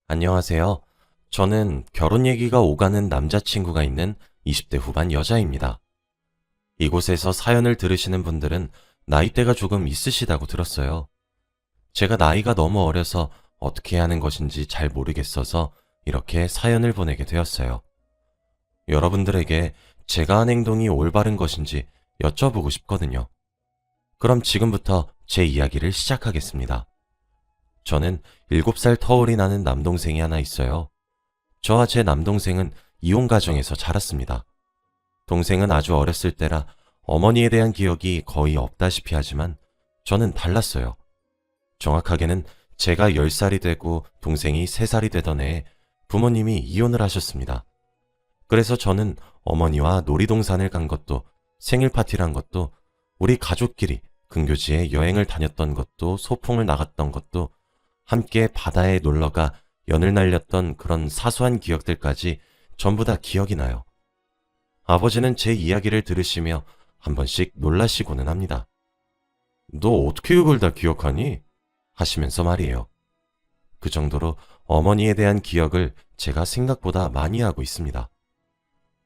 안녕하세요. 저는 결혼 얘기가 오가는 남자친구가 있는 20대 후반 여자입니다. 이곳에서 사연을 들으시는 분들은 나이대가 조금 있으시다고 들었어요. 제가 나이가 너무 어려서 어떻게 해야 하는 것인지 잘 모르겠어서 이렇게 사연을 보내게 되었어요. 여러분들에게 제가 한 행동이 올바른 것인지 여쭤보고 싶거든요. 그럼 지금부터 제 이야기를 시작하겠습니다. 저는 7살 터울이 나는 남동생이 하나 있어요. 저와 제 남동생은 이혼 가정에서 자랐습니다. 동생은 아주 어렸을 때라 어머니에 대한 기억이 거의 없다시피 하지만 저는 달랐어요. 정확하게는 제가 10살이 되고 동생이 3살이 되던 해에 부모님이 이혼을 하셨습니다. 그래서 저는 어머니와 놀이동산을 간 것도 생일 파티를 한 것도 우리 가족끼리 근교지에 여행을 다녔던 것도 소풍을 나갔던 것도 함께 바다에 놀러가 연을 날렸던 그런 사소한 기억들까지 전부 다 기억이 나요. 아버지는 제 이야기를 들으시며 한 번씩 놀라시고는 합니다. 너 어떻게 그걸 다 기억하니? 하시면서 말이에요. 그 정도로 어머니에 대한 기억을 제가 생각보다 많이 하고 있습니다.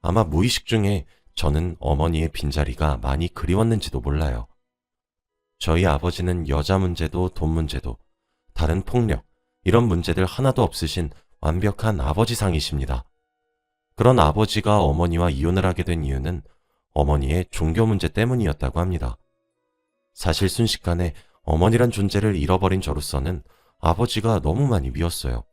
아마 무의식 중에 저는 어머니의 빈자리가 많이 그리웠는지도 몰라요. 저희 아버지는 여자 문제도 돈 문제도 다른 폭력, 이런 문제들 하나도 없으신 완벽한 아버지상이십니다. 그런 아버지가 어머니와 이혼을 하게 된 이유는 어머니의 종교 문제 때문이었다고 합니다. 사실 순식간에 어머니란 존재를 잃어버린 저로서는 아버지가 너무 많이 미웠어요.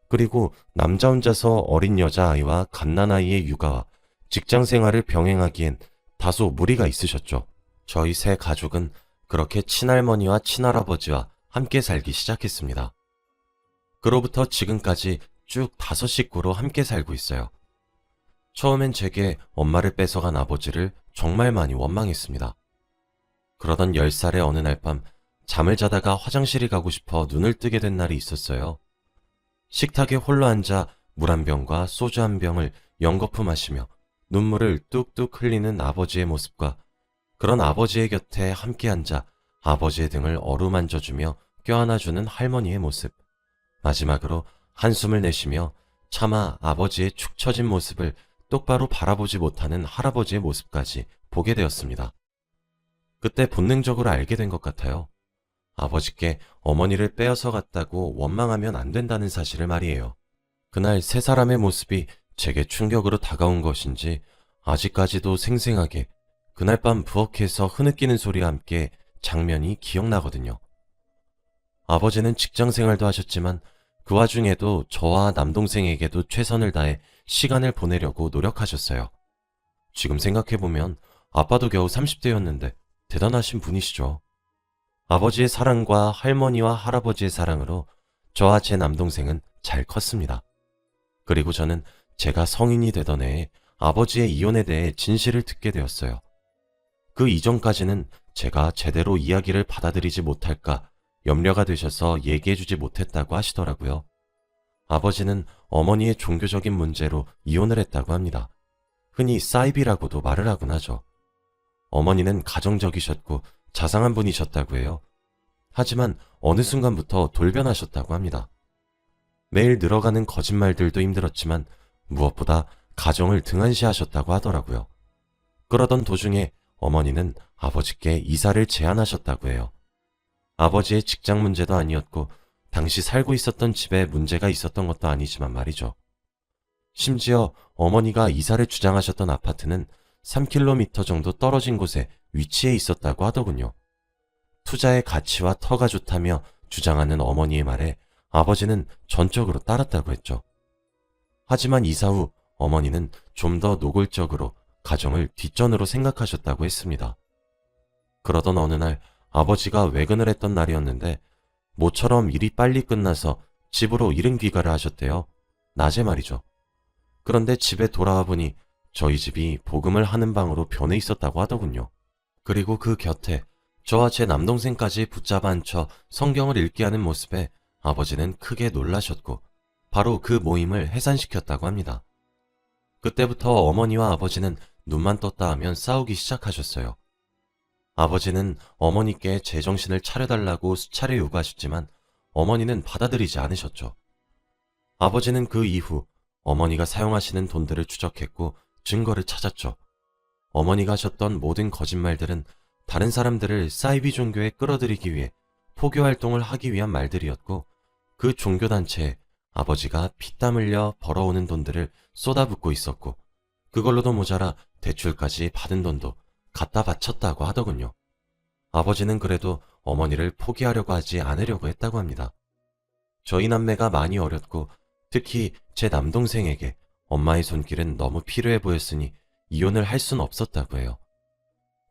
그리고 남자 혼자서 어린 여자아이와 갓난아이의 육아와 직장 생활을 병행하기엔 다소 무리가 있으셨죠. 저희 세 가족은 그렇게 친할머니와 친할아버지와 함께 살기 시작했습니다. 그로부터 지금까지 쭉 5식구로 함께 살고 있어요. 처음엔 제게 엄마를 뺏어간 아버지를 정말 많이 원망했습니다. 그러던 10살의 어느 날 밤 잠을 자다가 화장실이 가고 싶어 눈을 뜨게 된 날이 있었어요. 식탁에 홀로 앉아 물 한 병과 소주 한 병을 연거푸 마시며 눈물을 뚝뚝 흘리는 아버지의 모습과 그런 아버지의 곁에 함께 앉아 아버지의 등을 어루만져주며 껴안아주는 할머니의 모습, 마지막으로 한숨을 내쉬며 차마 아버지의 축 처진 모습을 똑바로 바라보지 못하는 할아버지의 모습까지 보게 되었습니다. 그때 본능적으로 알게 된 것 같아요. 아버지께 어머니를 빼앗아 갔다고 원망하면 안 된다는 사실을 말이에요. 그날 세 사람의 모습이 제게 충격으로 다가온 것인지 아직까지도 생생하게 그날 밤 부엌에서 흐느끼는 소리와 함께 장면이 기억나거든요. 아버지는 직장 생활도 하셨지만 그 와중에도 저와 남동생에게도 최선을 다해 시간을 보내려고 노력하셨어요. 지금 생각해보면 아빠도 겨우 30대였는데 대단하신 분이시죠. 아버지의 사랑과 할머니와 할아버지의 사랑으로 저와 제 남동생은 잘 컸습니다. 그리고 저는 제가 성인이 되던 해에 아버지의 이혼에 대해 진실을 듣게 되었어요. 그 이전까지는 제가 제대로 이야기를 받아들이지 못할까 염려가 되셔서 얘기해주지 못했다고 하시더라고요. 아버지는 어머니의 종교적인 문제로 이혼을 했다고 합니다. 흔히 사이비라고도 말을 하곤 하죠. 어머니는 가정적이셨고 자상한 분이셨다고 해요. 하지만 어느 순간부터 돌변하셨다고 합니다. 매일 늘어가는 거짓말들도 힘들었지만 무엇보다 가정을 등한시하셨다고 하더라고요. 그러던 도중에 어머니는 아버지께 이사를 제안하셨다고 해요. 아버지의 직장 문제도 아니었고 당시 살고 있었던 집에 문제가 있었던 것도 아니지만 말이죠. 심지어 어머니가 이사를 주장하셨던 아파트는 3km 정도 떨어진 곳에 위치해 있었다고 하더군요. 투자의 가치와 터가 좋다며 주장하는 어머니의 말에 아버지는 전적으로 따랐다고 했죠. 하지만 이사 후 어머니는 좀 더 노골적으로 가정을 뒷전으로 생각하셨다고 했습니다. 그러던 어느 날 아버지가 외근을 했던 날이었는데 모처럼 일이 빨리 끝나서 집으로 이른 귀가를 하셨대요. 낮에 말이죠. 그런데 집에 돌아와 보니 저희 집이 복음을 하는 방으로 변해 있었다고 하더군요. 그리고 그 곁에 저와 제 남동생까지 붙잡아 앉혀 성경을 읽게 하는 모습에 아버지는 크게 놀라셨고 바로 그 모임을 해산시켰다고 합니다. 그때부터 어머니와 아버지는 눈만 떴다 하면 싸우기 시작하셨어요. 아버지는 어머니께 제정신을 차려달라고 수차례 요구하셨지만 어머니는 받아들이지 않으셨죠. 아버지는 그 이후 어머니가 사용하시는 돈들을 추적했고 증거를 찾았죠. 어머니가 하셨던 모든 거짓말들은 다른 사람들을 사이비 종교에 끌어들이기 위해 포교 활동을 하기 위한 말들이었고, 그 종교단체에 아버지가 피땀 흘려 벌어오는 돈들을 쏟아붓고 있었고, 그걸로도 모자라 대출까지 받은 돈도 갖다 바쳤다고 하더군요. 아버지는 그래도 어머니를 포기하려고 하지 않으려고 했다고 합니다. 저희 남매가 많이 어렸고 특히 제 남동생에게 엄마의 손길은 너무 필요해 보였으니 이혼을 할 순 없었다고 해요.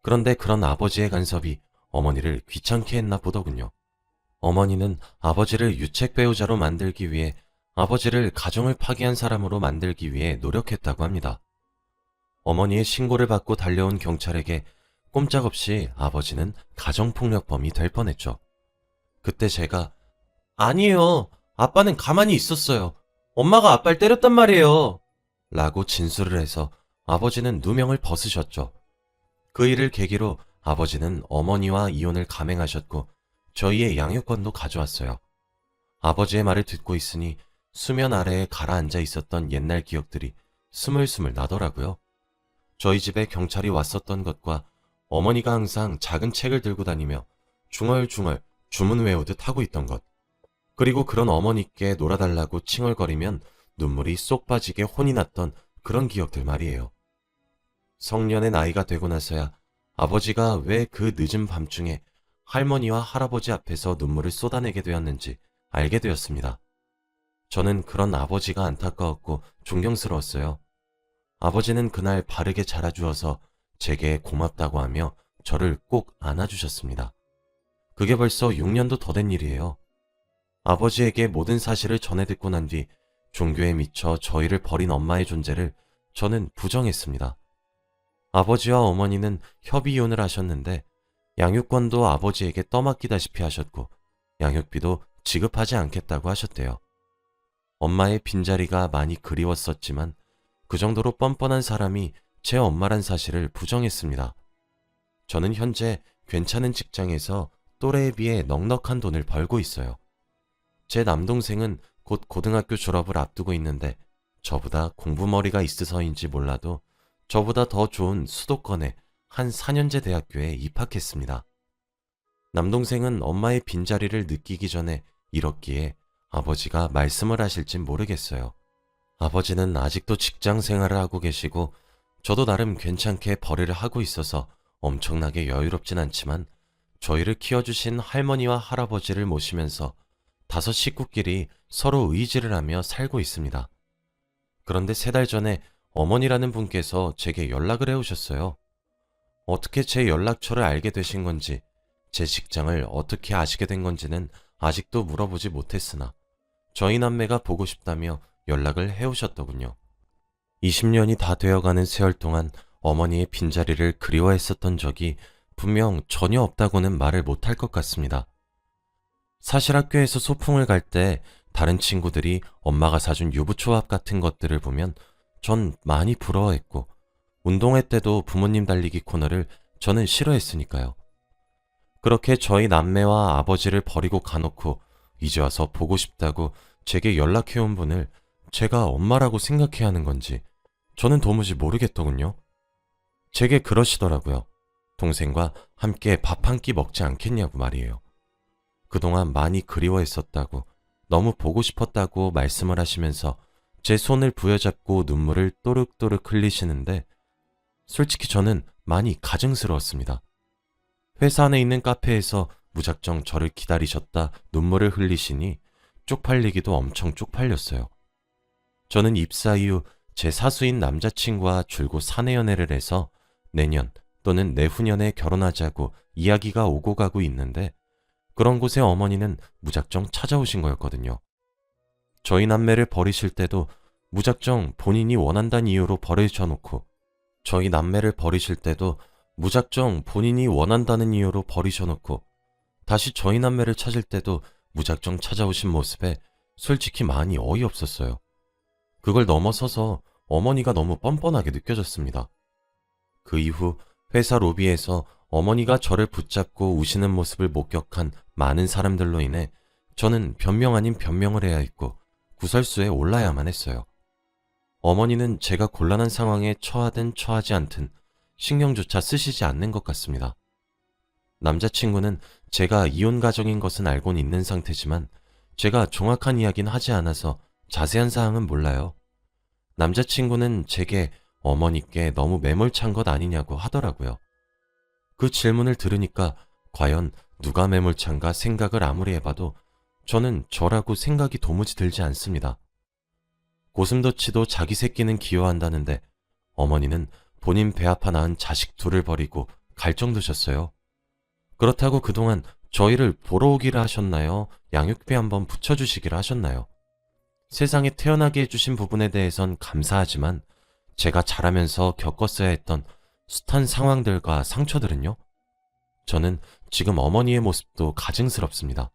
그런데 그런 아버지의 간섭이 어머니를 귀찮게 했나 보더군요. 어머니는 아버지를 유책 배우자로 만들기 위해, 아버지를 가정을 파기한 사람으로 만들기 위해 노력했다고 합니다. 어머니의 신고를 받고 달려온 경찰에게 꼼짝없이 아버지는 가정폭력범이 될 뻔했죠. 그때 제가 아니에요. 아빠는 가만히 있었어요. 엄마가 아빠를 때렸단 말이에요. 라고 진술을 해서 아버지는 누명을 벗으셨죠. 그 일을 계기로 아버지는 어머니와 이혼을 감행하셨고 저희의 양육권도 가져왔어요. 아버지의 말을 듣고 있으니 수면 아래에 가라앉아 있었던 옛날 기억들이 스물스물 나더라고요. 저희 집에 경찰이 왔었던 것과 어머니가 항상 작은 책을 들고 다니며 중얼중얼 주문 외우듯 하고 있던 것, 그리고 그런 어머니께 놀아달라고 칭얼거리면 눈물이 쏙 빠지게 혼이 났던 그런 기억들 말이에요. 성년의 나이가 되고 나서야 아버지가 왜 그 늦은 밤중에 할머니와 할아버지 앞에서 눈물을 쏟아내게 되었는지 알게 되었습니다. 저는 그런 아버지가 안타까웠고 존경스러웠어요. 아버지는 그날 바르게 자라주어서 제게 고맙다고 하며 저를 꼭 안아주셨습니다. 그게 벌써 6년도 더 된 일이에요. 아버지에게 모든 사실을 전해 듣고 난 뒤 종교에 미쳐 저희를 버린 엄마의 존재를 저는 부정했습니다. 아버지와 어머니는 협의 이혼을 하셨는데 양육권도 아버지에게 떠맡기다시피 하셨고 양육비도 지급하지 않겠다고 하셨대요. 엄마의 빈자리가 많이 그리웠었지만 그 정도로 뻔뻔한 사람이 제 엄마란 사실을 부정했습니다. 저는 현재 괜찮은 직장에서 또래에 비해 넉넉한 돈을 벌고 있어요. 제 남동생은 곧 고등학교 졸업을 앞두고 있는데 저보다 공부머리가 있어서인지 몰라도 저보다 더 좋은 수도권의 한 4년제 대학교에 입학했습니다. 남동생은 엄마의 빈자리를 느끼기 전에 잃었기에 아버지가 말씀을 하실진 모르겠어요. 아버지는 아직도 직장 생활을 하고 계시고 저도 나름 괜찮게 벌이를 하고 있어서 엄청나게 여유롭진 않지만 저희를 키워주신 할머니와 할아버지를 모시면서 5 식구끼리 서로 의지를 하며 살고 있습니다. 그런데 3달 전에 어머니라는 분께서 제게 연락을 해오셨어요. 어떻게 제 연락처를 알게 되신 건지, 제 직장을 어떻게 아시게 된 건지는 아직도 물어보지 못했으나 저희 남매가 보고 싶다며 연락을 해오셨더군요. 20년이 다 되어가는 세월 동안 어머니의 빈자리를 그리워했었던 적이 분명 전혀 없다고는 말을 못할 것 같습니다. 사실 학교에서 소풍을 갈 때 다른 친구들이 엄마가 사준 유부초밥 같은 것들을 보면 전 많이 부러워했고, 운동회 때도 부모님 달리기 코너를 저는 싫어했으니까요. 그렇게 저희 남매와 아버지를 버리고 가놓고 이제 와서 보고 싶다고 제게 연락해온 분을 제가 엄마라고 생각해야 하는 건지 저는 도무지 모르겠더군요. 제게 그러시더라고요. 동생과 함께 밥 한 끼 먹지 않겠냐고 말이에요. 그동안 많이 그리워했었다고, 너무 보고 싶었다고 말씀을 하시면서 제 손을 부여잡고 눈물을 또륵또륵 흘리시는데 솔직히 저는 많이 가증스러웠습니다. 회사 안에 있는 카페에서 무작정 저를 기다리셨다 눈물을 흘리시니 쪽팔리기도 엄청 쪽팔렸어요. 저는 입사 이후 제 사수인 남자친구와 줄곧 사내 연애를 해서 내년 또는 내후년에 결혼하자고 이야기가 오고 가고 있는데 그런 곳에 어머니는 무작정 찾아오신 거였거든요. 저희 남매를 버리실 때도 무작정 본인이 원한다는 이유로 버리셔놓고, 저희 남매를 버리실 때도 무작정 본인이 원한다는 이유로 버리셔놓고, 다시 저희 남매를 찾을 때도 무작정 찾아오신 모습에 솔직히 많이 어이없었어요. 그걸 넘어서서 어머니가 너무 뻔뻔하게 느껴졌습니다. 그 이후 회사 로비에서 어머니가 저를 붙잡고 우시는 모습을 목격한 많은 사람들로 인해 저는 변명 아닌 변명을 해야 했고 구설수에 올라야만 했어요. 어머니는 제가 곤란한 상황에 처하든 처하지 않든 신경조차 쓰시지 않는 것 같습니다. 남자친구는 제가 이혼 가정인 것은 알고는 있는 상태지만 제가 정확한 이야기는 하지 않아서 자세한 사항은 몰라요. 남자친구는 제게 어머니께 너무 매몰찬 것 아니냐고 하더라고요. 그 질문을 들으니까 과연 누가 매몰찬가 생각을 아무리 해봐도 저는 저라고 생각이 도무지 들지 않습니다. 고슴도치도 자기 새끼는 기여한다는데 어머니는 본인 배 아파 낳은 자식 둘을 버리고 갈 정도셨어요. 그렇다고 그동안 저희를 보러 오기를 하셨나요? 양육비 한번 붙여주시기를 하셨나요? 세상에 태어나게 해주신 부분에 대해선 감사하지만 제가 자라면서 겪었어야 했던 숱한 상황들과 상처들은요? 저는 지금 어머니의 모습도 가증스럽습니다.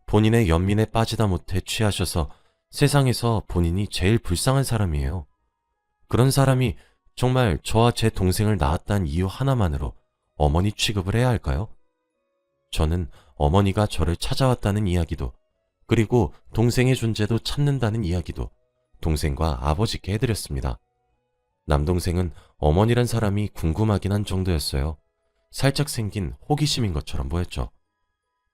본인의 연민에 빠지다 못해 취하셔서 세상에서 본인이 제일 불쌍한 사람이에요. 그런 사람이 정말 저와 제 동생을 낳았다는 이유 하나만으로 어머니 취급을 해야 할까요? 저는 어머니가 저를 찾아왔다는 이야기도, 그리고 동생의 존재도 찾는다는 이야기도 동생과 아버지께 해드렸습니다. 남동생은 어머니란 사람이 궁금하긴 한 정도였어요. 살짝 생긴 호기심인 것처럼 보였죠.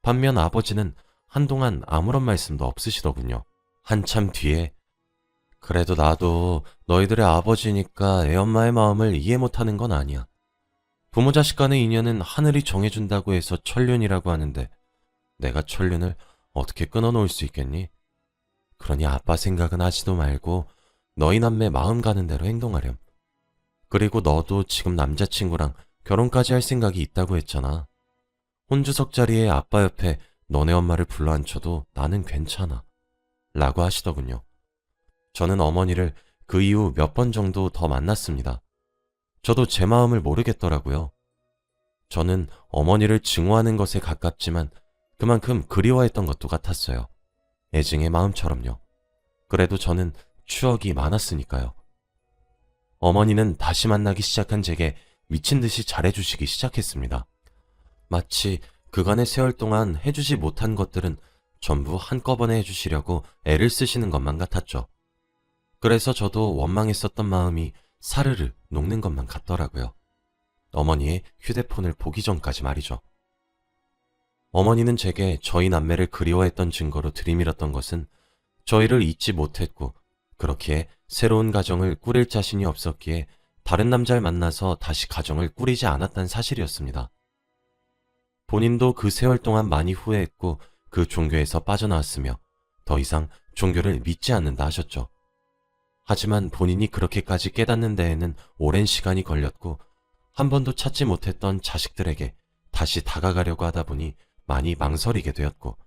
반면 아버지는 한동안 아무런 말씀도 없으시더군요. 한참 뒤에 그래도 나도 너희들의 아버지니까 애엄마의 마음을 이해 못하는 건 아니야. 부모 자식 간의 인연은 하늘이 정해준다고 해서 천륜이라고 하는데 내가 천륜을 어떻게 끊어놓을 수 있겠니? 그러니 아빠 생각은 하지도 말고 너희 남매 마음 가는 대로 행동하렴. 그리고 너도 지금 남자친구랑 결혼까지 할 생각이 있다고 했잖아. 혼주석 자리에 아빠 옆에 너네 엄마를 불러앉혀도 나는 괜찮아. 라고 하시더군요. 저는 어머니를 그 이후 몇 번 정도 더 만났습니다. 저도 제 마음을 모르겠더라고요. 저는 어머니를 증오하는 것에 가깝지만 그만큼 그리워했던 것도 같았어요. 애증의 마음처럼요. 그래도 저는 추억이 많았으니까요. 어머니는 다시 만나기 시작한 제게 미친 듯이 잘해주시기 시작했습니다. 마치 그간의 세월 동안 해주지 못한 것들은 전부 한꺼번에 해주시려고 애를 쓰시는 것만 같았죠. 그래서 저도 원망했었던 마음이 사르르 녹는 것만 같더라고요. 어머니의 휴대폰을 보기 전까지 말이죠. 어머니는 제게 저희 남매를 그리워했던 증거로 들이밀었던 것은 저희를 잊지 못했고 그렇기에 새로운 가정을 꾸릴 자신이 없었기에 다른 남자를 만나서 다시 가정을 꾸리지 않았다는 사실이었습니다. 본인도 그 세월 동안 많이 후회했고 그 종교에서 빠져나왔으며 더 이상 종교를 믿지 않는다 하셨죠. 하지만 본인이 그렇게까지 깨닫는 데에는 오랜 시간이 걸렸고 한 번도 찾지 못했던 자식들에게 다시 다가가려고 하다 보니 많이 망설이게 되었고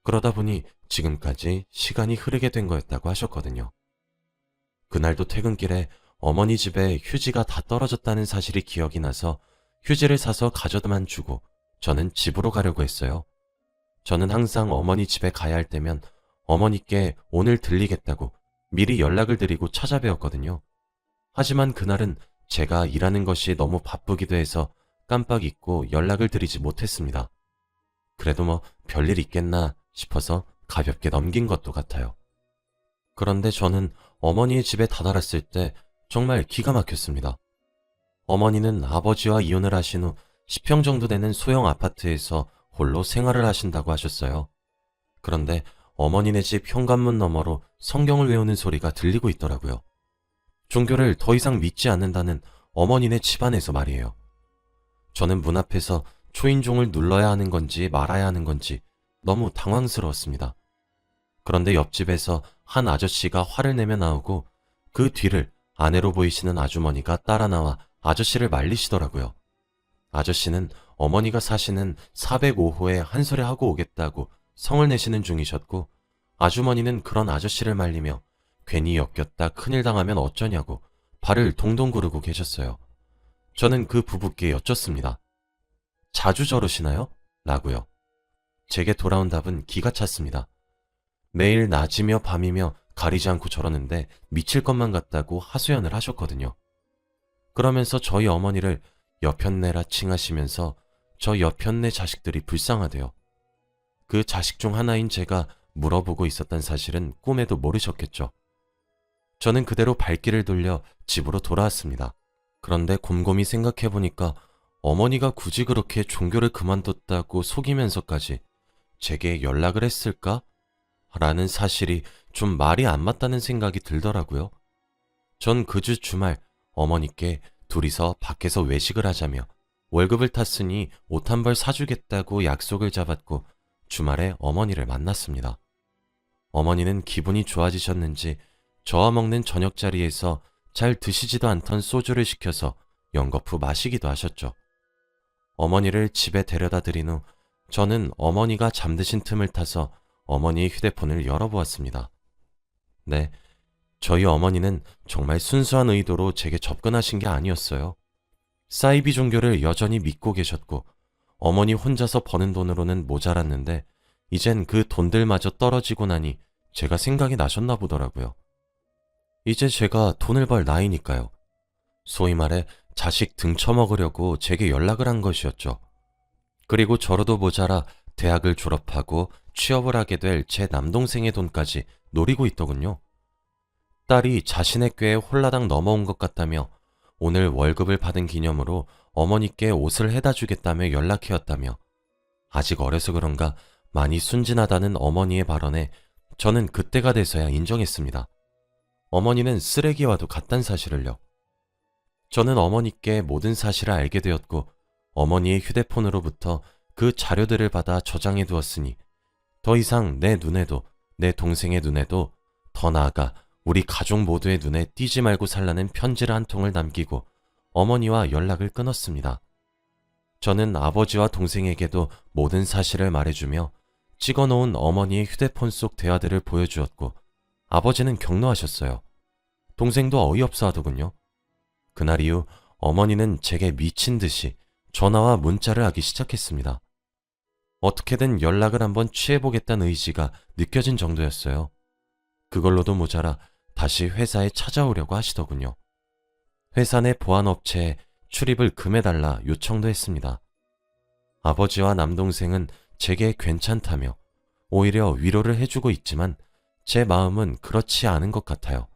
그러다 보니 지금까지 시간이 흐르게 된 거였다고 하셨거든요. 그날도 퇴근길에 어머니 집에 휴지가 다 떨어졌다는 사실이 기억이 나서 휴지를 사서 가져다만 주고 저는 집으로 가려고 했어요. 저는 항상 어머니 집에 가야 할 때면 어머니께 오늘 들리겠다고 미리 연락을 드리고 찾아뵈었거든요. 하지만 그날은 제가 일하는 것이 너무 바쁘기도 해서 깜빡 잊고 연락을 드리지 못했습니다. 그래도 뭐 별일 있겠나 싶어서 가볍게 넘긴 것도 같아요. 그런데 저는 어머니의 집에 다다랐을 때 정말 기가 막혔습니다. 어머니는 아버지와 이혼을 하신 후 10평 정도 되는 소형 아파트에서 홀로 생활을 하신다고 하셨어요. 그런데 어머니네 집 현관문 너머로 성경을 외우는 소리가 들리고 있더라고요. 종교를 더 이상 믿지 않는다는 어머니네 집안에서 말이에요. 저는 문 앞에서 초인종을 눌러야 하는 건지 말아야 하는 건지 너무 당황스러웠습니다. 그런데 옆집에서 한 아저씨가 화를 내며 나오고 그 뒤를 아내로 보이시는 아주머니가 따라 나와 아저씨를 말리시더라고요. 아저씨는 어머니가 사시는 405호에 한 소리 하고 오겠다고 성을 내시는 중이셨고 아주머니는 그런 아저씨를 말리며 괜히 엮였다 큰일 당하면 어쩌냐고 발을 동동 구르고 계셨어요. 저는 그 부부께 여쭙습니다. 자주 저러시나요? 라고요. 제게 돌아온 답은 기가 찼습니다. 매일 낮이며 밤이며 가리지 않고 저러는데 미칠 것만 같다고 하소연을 하셨거든요. 그러면서 저희 어머니를 여편네라 칭하시면서 저 여편네 자식들이 불쌍하대요. 그 자식 중 하나인 제가 물어보고 있었던 사실은 꿈에도 모르셨겠죠. 저는 그대로 발길을 돌려 집으로 돌아왔습니다. 그런데 곰곰이 생각해보니까 어머니가 굳이 그렇게 종교를 그만뒀다고 속이면서까지 제게 연락을 했을까? 라는 사실이 좀 말이 안 맞다는 생각이 들더라고요. 전 그 주 주말 어머니께 둘이서 밖에서 외식을 하자며 월급을 탔으니 옷 한 벌 사주겠다고 약속을 잡았고 주말에 어머니를 만났습니다. 어머니는 기분이 좋아지셨는지 저와 먹는 저녁 자리에서 잘 드시지도 않던 소주를 시켜서 연거푸 마시기도 하셨죠. 어머니를 집에 데려다 드린 후 저는 어머니가 잠드신 틈을 타서 어머니의 휴대폰을 열어보았습니다. 네, 저희 어머니는 정말 순수한 의도로 제게 접근하신 게 아니었어요. 사이비 종교를 여전히 믿고 계셨고 어머니 혼자서 버는 돈으로는 모자랐는데 이젠 그 돈들마저 떨어지고 나니 제가 생각이 나셨나 보더라고요. 이제 제가 돈을 벌 나이니까요. 소위 말해 자식 등쳐먹으려고 제게 연락을 한 것이었죠. 그리고 저로도 모자라 대학을 졸업하고 취업을 하게 될 제 남동생의 돈까지 노리고 있더군요. 딸이 자신의 꾀에 홀라당 넘어온 것 같다며 오늘 월급을 받은 기념으로 어머니께 옷을 해다 주겠다며 연락해왔다며 아직 어려서 그런가 많이 순진하다는 어머니의 발언에 저는 그때가 돼서야 인정했습니다. 어머니는 쓰레기와도 같단 사실을요. 저는 어머니께 모든 사실을 알게 되었고 어머니의 휴대폰으로부터 그 자료들을 받아 저장해 두었으니 더 이상 내 눈에도 내 동생의 눈에도 더 나아가 우리 가족 모두의 눈에 띄지 말고 살라는 편지를 한 통을 남기고 어머니와 연락을 끊었습니다. 저는 아버지와 동생에게도 모든 사실을 말해주며 찍어놓은 어머니의 휴대폰 속 대화들을 보여주었고 아버지는 격노하셨어요. 동생도 어이없어 하더군요. 그날 이후 어머니는 제게 미친 듯이 전화와 문자를 하기 시작했습니다. 어떻게든 연락을 한번 취해보겠다는 의지가 느껴진 정도였어요. 그걸로도 모자라 다시 회사에 찾아오려고 하시더군요. 회사 내 보안업체에 출입을 금해달라 요청도 했습니다. 아버지와 남동생은 제게 괜찮다며 오히려 위로를 해주고 있지만 제 마음은 그렇지 않은 것 같아요.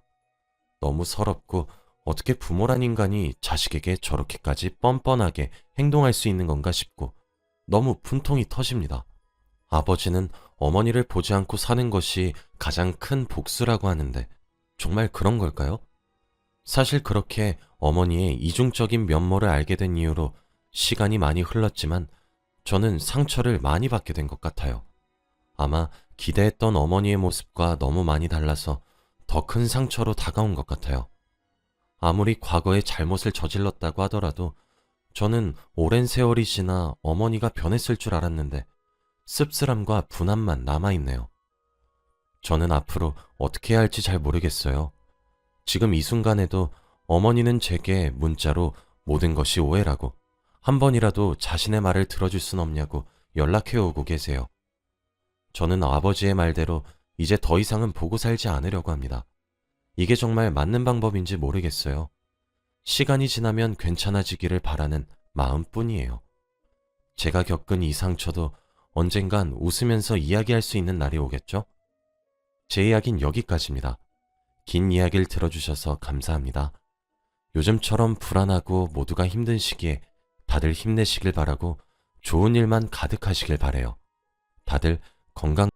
너무 서럽고 어떻게 부모란 인간이 자식에게 저렇게까지 뻔뻔하게 행동할 수 있는 건가 싶고 너무 분통이 터집니다. 아버지는 어머니를 보지 않고 사는 것이 가장 큰 복수라고 하는데 정말 그런 걸까요? 사실 그렇게 어머니의 이중적인 면모를 알게 된 이후로 시간이 많이 흘렀지만 저는 상처를 많이 받게 된 것 같아요. 아마 기대했던 어머니의 모습과 너무 많이 달라서 더 큰 상처로 다가온 것 같아요. 아무리 과거에 잘못을 저질렀다고 하더라도 저는 오랜 세월이 지나 어머니가 변했을 줄 알았는데 씁쓸함과 분함만 남아있네요. 저는 앞으로 어떻게 해야 할지 잘 모르겠어요. 지금 이 순간에도 어머니는 제게 문자로 모든 것이 오해라고 한 번이라도 자신의 말을 들어줄 순 없냐고 연락해오고 계세요. 저는 아버지의 말대로 이제 더 이상은 보고 살지 않으려고 합니다. 이게 정말 맞는 방법인지 모르겠어요. 시간이 지나면 괜찮아지기를 바라는 마음뿐이에요. 제가 겪은 이 상처도 언젠간 웃으면서 이야기할 수 있는 날이 오겠죠? 제 이야기는 여기까지입니다. 긴 이야기를 들어주셔서 감사합니다. 요즘처럼 불안하고 모두가 힘든 시기에 다들 힘내시길 바라고 좋은 일만 가득하시길 바래요. 다들 건강